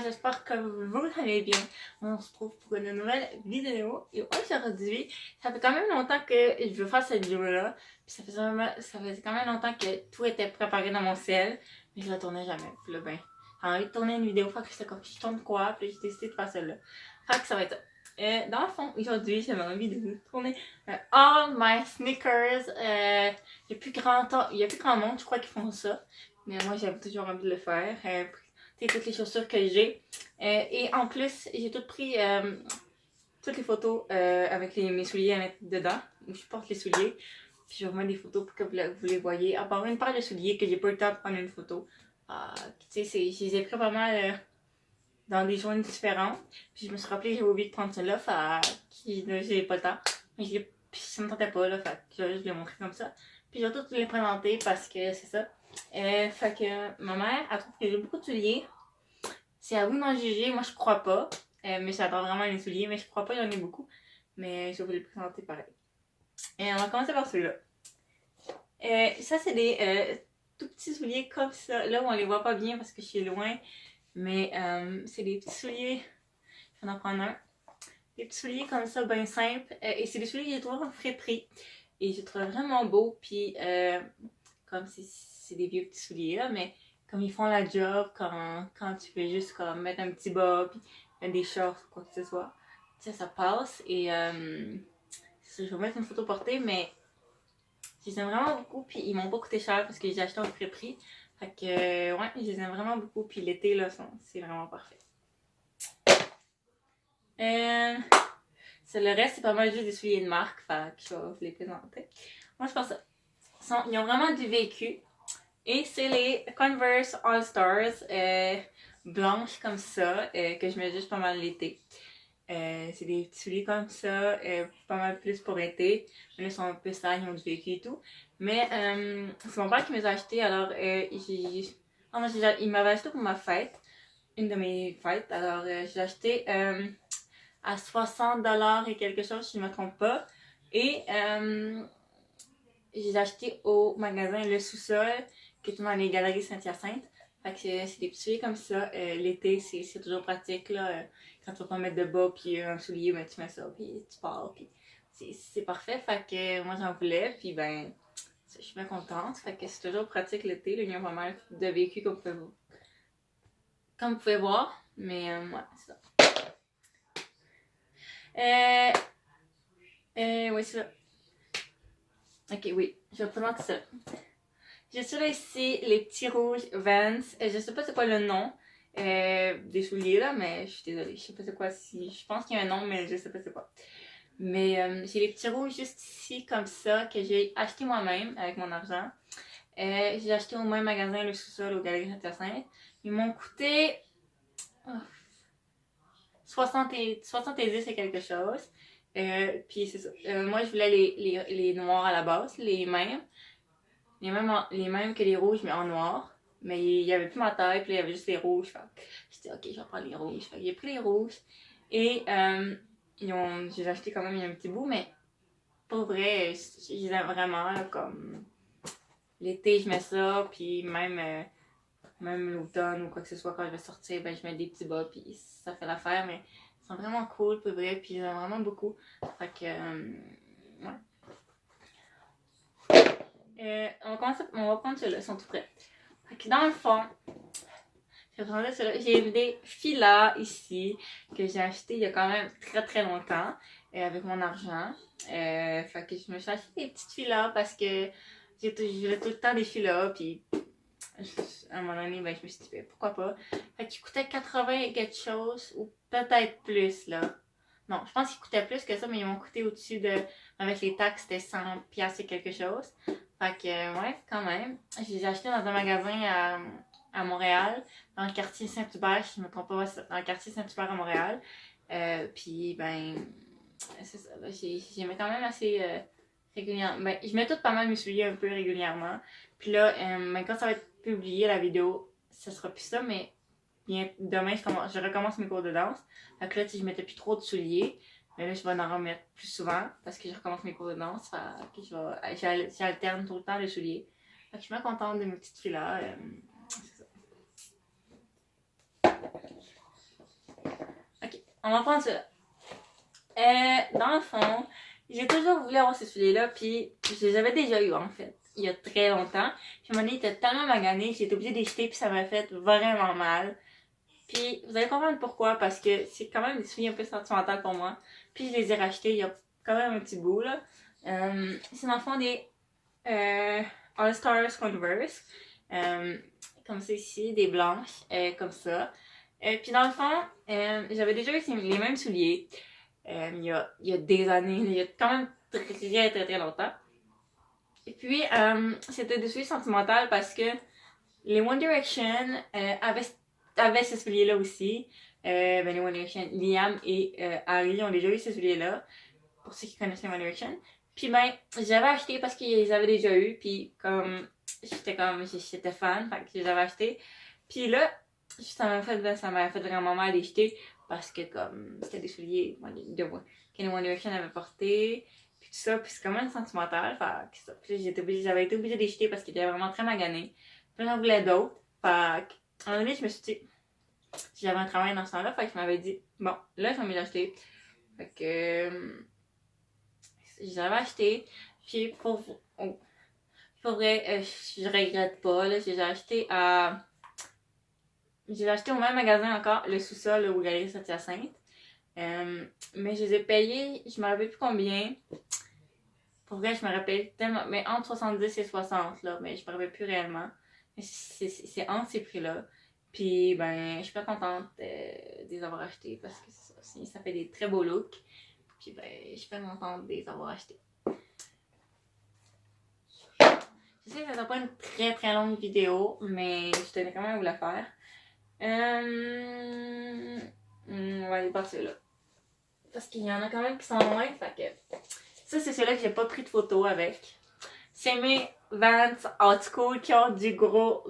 j'espère que vous allez bien. On se retrouve pour une nouvelle vidéo. Et aujourd'hui, ça fait quand même longtemps que je veux faire cette vidéo-là. Puis ça faisait quand même longtemps que tout était préparé dans mon ciel. Mais je la tournais jamais. Puis là, ben, j'ai envie de tourner une vidéo. Fait que j'étais comme, je tourne quoi? Puis j'ai décidé de faire celle-là. Fait que ça va être ça. Dans le fond, aujourd'hui, j'avais envie de tourner All My Sneakers. Il y a plus grand monde, je crois, qui font ça. Mais moi, j'avais toujours envie de le faire. Toutes les chaussures que j'ai. Et en plus, j'ai tout pris toutes les photos avec mes souliers à mettre dedans. Où je porte les souliers. Puis je vais vous mettre des photos pour que vous les voyez. À part une paire de souliers que j'ai pas eu le temps de prendre une photo. Je les ai pris pas mal dans des journées différentes. Puis je me suis rappelé que j'avais oublié de prendre celle-là. J'ai pas le temps. Mais puis ça me tentait pas, là. Fait que je vais juste les montrer comme ça. Puis je vais toutes les présenter parce que c'est ça. Fait que ma mère, elle trouve que j'ai beaucoup de souliers. C'est à vous d'en juger, moi je crois pas. Mais j'adore vraiment les souliers, mais je crois pas qu'il y en ait beaucoup. Mais je vais vous les présenter pareil. On va commencer par ceux-là. Ça, c'est des tout petits souliers comme ça. Là où on les voit pas bien parce que je suis loin. Mais c'est des petits souliers. Je vais en prendre un. Des petits souliers comme ça, bien simples. Et c'est des souliers que j'ai trouvé en friperie. Et je les trouve vraiment beaux. Puis, comme c'est des vieux petits souliers là, mais comme ils font la job quand tu fais juste comme mettre un petit bas, puis mettre des shorts ou quoi que ce soit. Ça passe. Et je vais vous mettre une photo portée, mais je les aime vraiment beaucoup. Puis ils m'ont pas coûté cher parce que j'ai acheté en friperie. Fait que, ouais, je les aime vraiment beaucoup. Puis l'été, là, c'est vraiment parfait. Le reste, c'est pas mal juste des souliers de marque. Fait que je vais vous les présenter. Moi, je pense que ils ont vraiment du vécu. Et c'est les Converse All Stars blanches comme ça, que je mets juste pas mal l'été. C'est des petits souliers comme ça, pas mal plus pour l'été. Mais là, ils sont un peu sales, ils ont du vécu et tout. Mais c'est mon père qui me les a achetés, alors il m'avait acheté pour ma fête, une de mes fêtes. Alors j'ai acheté à 60$ et quelque chose, si je ne me trompe pas. Et j'ai acheté au magasin Le Sous-Sol, qui est dans les Galeries Saint-Hyacinthe. Fait que c'est des petits souliers comme ça. L'été, c'est toujours pratique, là. Quand tu vas pas mettre de bas, puis un soulier, ben, tu mets ça, puis tu pars, puis c'est parfait. Fait que moi, j'en voulais, puis ben, je suis bien contente. Fait que c'est toujours pratique l'été, là. Il y a pas mal de vécu comme vous pouvez voir. Mais, ouais, c'est ça. Oui, c'est ça. Ok, oui, je vais vous présenter ça. J'ai celui ici, les petits rouges Vans. Je sais pas c'est quoi le nom des souliers là, mais je suis désolée. Je sais pas c'est quoi. Je pense qu'il y a un nom, mais je sais pas c'est quoi. Mais j'ai les petits rouges juste ici, comme ça, que j'ai acheté moi-même avec mon argent. J'ai acheté au même magasin Le Sous-Sol au Galeries Saint-Hyacinthe. Ils m'ont coûté 70 et quelque chose. Puis c'est ça. Moi, je voulais les noirs à la base, les mêmes. Les mêmes que les rouges, mais en noir. Mais il n'y avait plus ma taille, puis là, il y avait juste les rouges. J'ai dit, ok, je vais prendre les rouges. J'ai pris les rouges. Et j'ai acheté quand même il y a un petit bout, mais pour vrai, je les aime vraiment. Là, comme l'été, je mets ça, puis même l'automne ou quoi que ce soit, quand je vais sortir, ben, je mets des petits bas, puis ça fait l'affaire. Mais ils sont vraiment cool, pour vrai, puis j'aime vraiment beaucoup. Fait que, ouais. On va prendre ceux-là, ils sont tout prêts. Fait que dans le fond, j'ai des filas ici que j'ai acheté il y a quand même très très longtemps avec mon argent. Fait que je me suis acheté des petites filas parce que j'ai tout le temps des filas. Puis à un moment donné, ben, je me suis dit pourquoi pas. Fait qu'ils coûtaient 80 et quelque chose ou peut-être plus là. Non, je pense qu'ils coûtaient plus que ça, mais ils m'ont coûté au-dessus de. Avec les taxes, c'était 100$ et quelque chose. Fait que, ouais, quand même. Je les ai achetés dans un magasin à Montréal, dans le quartier Saint-Hubert, si je ne me trompe pas, dans le quartier Saint-Hubert à Montréal. Puis, ben, c'est ça. J'y mets quand même assez régulièrement. Ben, je mets tout pas mal mes souliers un peu régulièrement. Puis là, ben, quand ça va être publié la vidéo, ça sera plus ça, mais bien, demain, je recommence mes cours de danse. Fait que là, je mettais plus trop de souliers. Mais là, je vais en remettre plus souvent parce que je recommence mes cours de danse. Fait que j'alterne tout le temps les souliers. Fait que je suis bien contente de mes petites filles là. C'est ça. on va prendre ça. Dans le fond, j'ai toujours voulu avoir ces souliers-là, puis je les avais déjà eu en fait, il y a très longtemps. Puis à un moment donné, ils étaient tellement maganés, j'ai été obligée de les jeter, puis ça m'a fait vraiment mal. Puis vous allez comprendre pourquoi, parce que c'est quand même des souliers un peu sentimentaux pour moi. Puis je les ai rachetés il y a quand même un petit bout là. C'est dans le fond des All Stars Converse, comme ça ici, des blanches, comme ça. Puis dans le fond, j'avais déjà eu les mêmes souliers il y a des années, il y a quand même très longtemps. Et puis, c'était des souliers sentimentaux parce que les One Direction avaient ces souliers-là aussi. Les One Direction, Liam et Harry ont déjà eu ces souliers-là, pour ceux qui connaissent les One Direction. Puis ben, j'avais acheté parce qu'ils les avaient déjà eu, puis j'étais fan, fait que je les avais achetés. Puis là, ça m'a fait vraiment mal à les jeter parce que comme c'était des souliers que les One Direction avait portés, puis tout ça, puis c'est quand même sentimental, fait que ça. Puis j'avais été obligée de les jeter parce qu'ils étaient vraiment très maganés. Puis j'en voulais d'autres, fait qu'à un moment donné, je me suis dit, j'avais un travail dans ce temps-là, fait que je m'avais dit, bon, là, je vais me les acheter. Fait que je les avais achetés, puis pour vrai, je regrette pas, là, je les ai achetés au même magasin encore, le sous-sol, au Galerie Saint-Hyacinthe. Mais je les ai payés, je me rappelle plus combien. Pour vrai, je me rappelle tellement, mais entre 70 et 60, là, mais je me rappelle plus réellement. Mais c'est entre ces prix-là. Puis, ben, je suis pas contente de les avoir achetés parce que ça fait des très beaux looks. Puis, ben, je suis pas contente de les avoir achetés. Je sais que ça sera pas une très longue vidéo, mais je tenais quand même à vous la faire. On va aller passer là. Parce qu'il y en a quand même qui sont loin, fait que... Ça, c'est ceux-là que j'ai pas pris de photo avec. C'est mes Vans Hot School qui ont du gros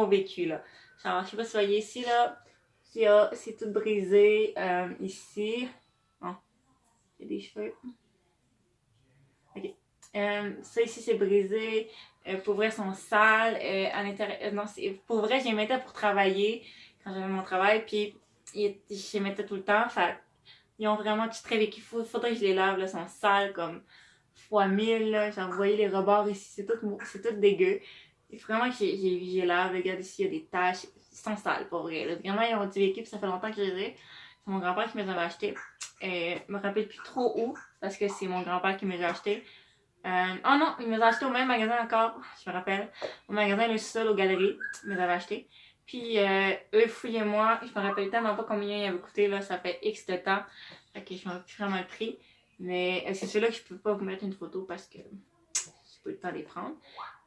vécu, là. Genre, je sais pas si vous voyez ici, là. C'est tout brisé. Ici. Oh, j'ai des cheveux. Ok. Ça ici, c'est brisé. Pour vrai, ils sont sales. À l'intérieur... non, pour vrai, je les mettais pour travailler. Quand j'avais mon travail. Puis, je les mettais tout le temps. Fait ils ont vraiment tout très vécu. Faudrait que je les lave, là. Ils sont sales comme fois 1000, là. Genre, vous voyez les rebords ici. C'est tout dégueu. Il faut vraiment que je les lave. Regarde ici, il y a des taches. Ils sont sales, pour vrai. Là. Vraiment, ils ont du vécu. Puis ça fait longtemps que je les ai. C'est mon grand-père qui me les avait achetés. Je me rappelle plus trop où. Parce que c'est mon grand-père qui me les a achetés. Oh non, il me les a achetés au même magasin encore. Je me rappelle. Au magasin Le Sol, aux Galeries. Il me les avait achetés. Puis, eux, fouillez-moi, je me rappelle tellement pas combien ils avaient coûté, là, ça fait X de temps. Fait que je m'en suis vraiment le prix. Mais c'est ceux-là que je peux pas vous mettre une photo parce que j'ai pas eu le temps de les prendre.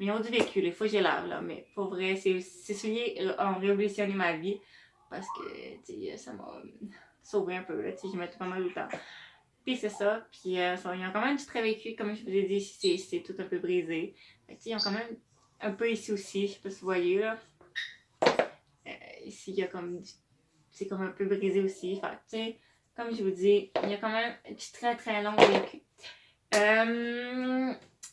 Mais ils ont du vécu, il faut que je les lave, là. Mais pour vrai, ces souliers ont révolutionné ma vie parce que, tu sais, ça m'a sauvé un peu, là. Tu sais, je mettais pas mal de temps. Puis c'est ça. Puis ils ont quand même du très vécu, comme je vous ai dit, c'est tout un peu brisé. Fait que, tu sais, ils ont quand même un peu ici aussi, je sais pas si vous voyez, là. Ici, il y a comme c'est comme un peu brisé aussi. Fait tu sais, comme je vous dis, il y a quand même du très long vécu.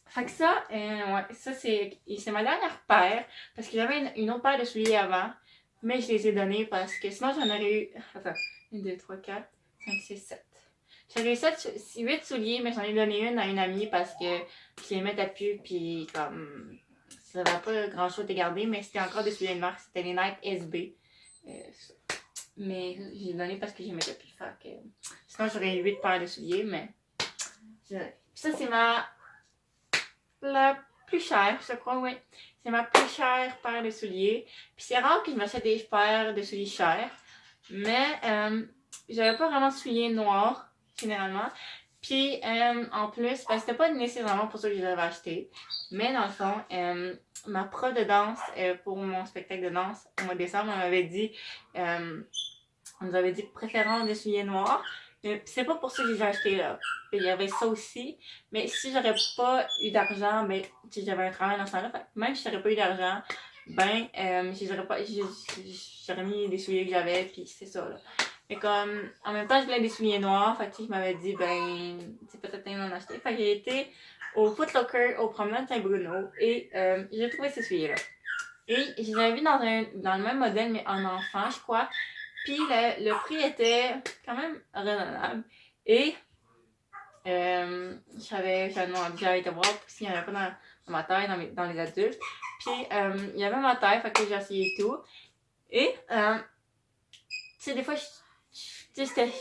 Fait que ça, ouais, ça c'est ma dernière paire. Parce que j'avais une autre paire de souliers avant. Mais je les ai donnés parce que sinon j'en aurais eu. Attends, 1, 2, 3, 4, 5, 6, 7. J'avais eu 8 souliers, mais j'en ai donné une à une amie parce que je les mettais plus. Puis comme. Ça n'avait pas grand chose à garder, mais c'était encore des souliers de marque. C'était les Nike SB. Mais j'ai donné parce que je mettais plus. Fait que, sinon, j'aurais eu 8 paires de souliers, mais. Ça, c'est la plus chère, je crois, oui. C'est ma plus chère paire de souliers. Puis c'est rare que je m'achète des paires de souliers chères. Mais j'avais pas vraiment de souliers noirs, généralement. Puis en plus, ben, c'était pas nécessairement pour ça que je les avais achetés. Mais dans le fond, ma prof de danse pour mon spectacle de danse au mois de décembre, on nous avait dit préférence des souliers noirs. C'est pas pour ça que j'ai acheté là. Il y avait ça aussi. Mais si j'aurais pas eu d'argent, ben, si j'avais un travail dans ce temps-là, même si j'aurais pas eu d'argent, ben, j'aurais mis des souliers que j'avais, puis c'est ça là. Mais comme, en même temps, je voulais des souliers noirs, fait que je m'avais dit, ben, c'est peut-être temps d'en acheter. Fait que j'ai été au Foot Locker, au promenade Saint-Bruno, et j'ai trouvé ces souliers-là. Et je les avais vus dans le même modèle, mais en enfant, je crois. Puis le prix était quand même raisonnable. Et j'avais été voir s'il n'y en avait pas dans ma taille, dans les adultes. Puis il y avait ma taille, fait que j'ai essayé tout. Et tu sais, des fois, tu sais, c'était.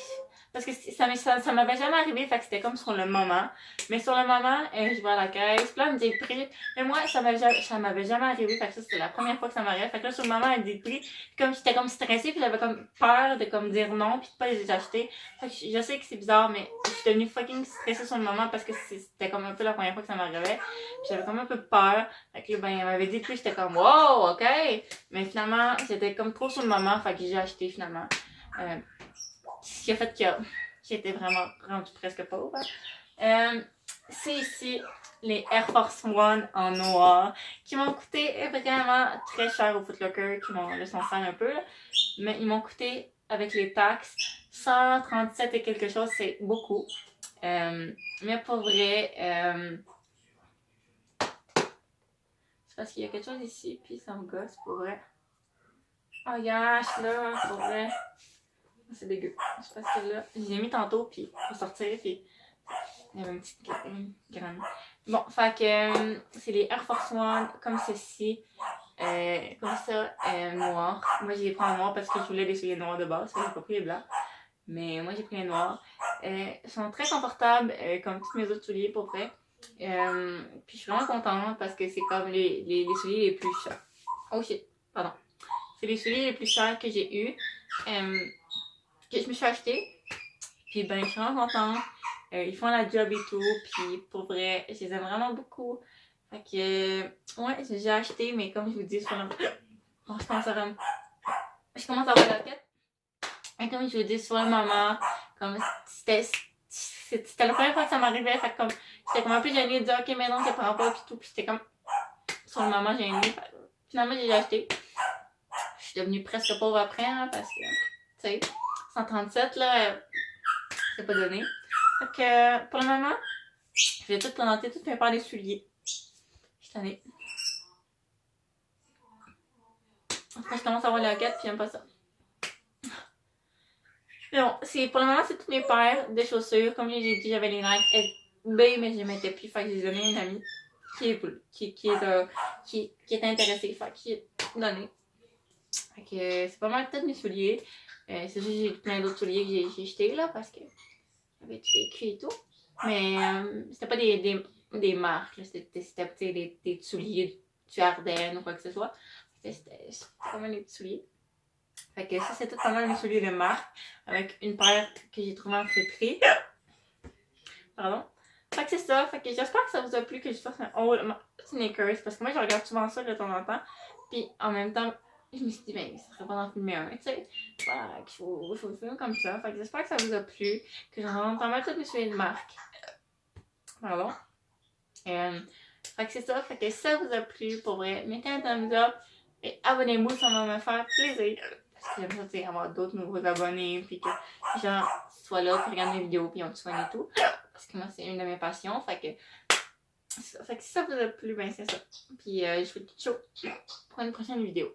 Parce que ça m'avait jamais arrivé, fait que c'était comme sur le moment. Mais sur le moment, je vais à la caisse, puis là, elle me dit le prix. Mais moi, ça m'avait jamais arrivé, fait que ça, c'était la première fois que ça m'arrivait. Fait que là, sur le moment, elle me dit le prix. Comme j'étais comme stressée, puis j'avais comme peur de comme dire non, puis de pas les acheter. Fait que je sais que c'est bizarre, mais je suis devenue fucking stressée sur le moment parce que c'était comme un peu la première fois que ça m'arrivait. Puis j'avais comme un peu peur. Fait que ben, elle m'avait dit le prix, j'étais comme wow, ok. Mais finalement, c'était comme trop sur le moment, fait que j'ai acheté finalement. Ce qui a fait que j'étais vraiment rendue presque pauvre. C'est ici les Air Force One en noir qui m'ont coûté vraiment très cher au Foot Locker, qui m'ont laissé en faire un peu, là. Mais ils m'ont coûté avec les taxes 137 et quelque chose, c'est beaucoup. Mais pour vrai, c'est parce qu'il y a quelque chose ici, puis ça me gosse pour vrai. Oh gosh, là, pour vrai. C'est dégueu. Je sais pas ce que là. Je l'ai mis tantôt, puis pour sortir, puis il y avait une petite graine. Bon, fait que c'est les Air Force One comme ceci. Comme ça, noir. Moi, j'ai pris en noir parce que je voulais des souliers noirs de base. J'ai pas pris les blancs. Mais moi, j'ai pris les noirs. Ils sont très confortables, comme tous mes autres souliers, pour vrai. Puis je suis vraiment contente parce que c'est comme les souliers les plus chers. Oh shit, pardon. C'est les souliers les plus chers que j'ai eus. Que je me suis acheté. Puis ben, je suis vraiment contente. Ils font la job et tout. Puis pour vrai, je les aime vraiment beaucoup. Fait que, ouais, j'ai acheté, mais comme je vous dis, sur le... Bon, je commence à avoir la tête. Et comme je vous dis, sur le moment, comme c'était la première fois que ça m'arrivait. Fait que comme, j'étais comme un peu gênée de dire, ok, mais non, je prends pas, puis tout. Puis j'étais comme, sur le moment, gênée. Finalement, j'ai acheté. Je suis devenue presque pauvre après, hein, parce que, tu sais, 137, là, c'est pas donné. Fait que, pour le moment, je vais tout présenter toutes mes paires de souliers. Je suis tannée. Après, je commence à avoir la quête, puis j'aime pas ça. Mais bon, pour le moment, c'est toutes mes paires de chaussures. Comme j'ai dit, j'avais les Nike SB, mais je les mettais plus. Fait que je les ai donné à une amie qui est intéressée. Fait que j'ai donné. Fait que c'est pas mal peut-être mes souliers. C'est juste que j'ai plein d'autres souliers que j'ai jetés là parce que j'avais tout vécu et tout. Mais c'était pas des marques. C'était des souliers du Ardennes ou quoi que ce soit. C'était pas mal des petits souliers. Fait que ça, c'est tout pas mal mes souliers de marque. Avec une paire que j'ai trouvée en friperie. Pardon. Fait que c'est ça. Fait que j'espère que ça vous a plu que je fasse un haul sneakers. Parce que moi, je regarde souvent ça de temps en temps. Puis en même temps, je me suis dit, ben, ça serait pas d'en filmer un, tu sais. Voilà, qu'il faut le filmer comme ça. Fait que j'espère que ça vous a plu. Que j'en ai pas mal toutes mes souliers de marque. Pardon. Fait que c'est ça. Fait que si ça vous a plu, pour vrai, mettez un thumbs up. Et abonnez-vous, ça va me faire plaisir. Parce que j'aime ça, tu sais, avoir d'autres nouveaux abonnés. Puis que les gens soient là pour regarder mes vidéos. Puis on te soigne et tout. Parce que moi, c'est une de mes passions. Fait que si ça vous a plu, ben c'est ça. Puis je vous dis ciao pour une prochaine vidéo.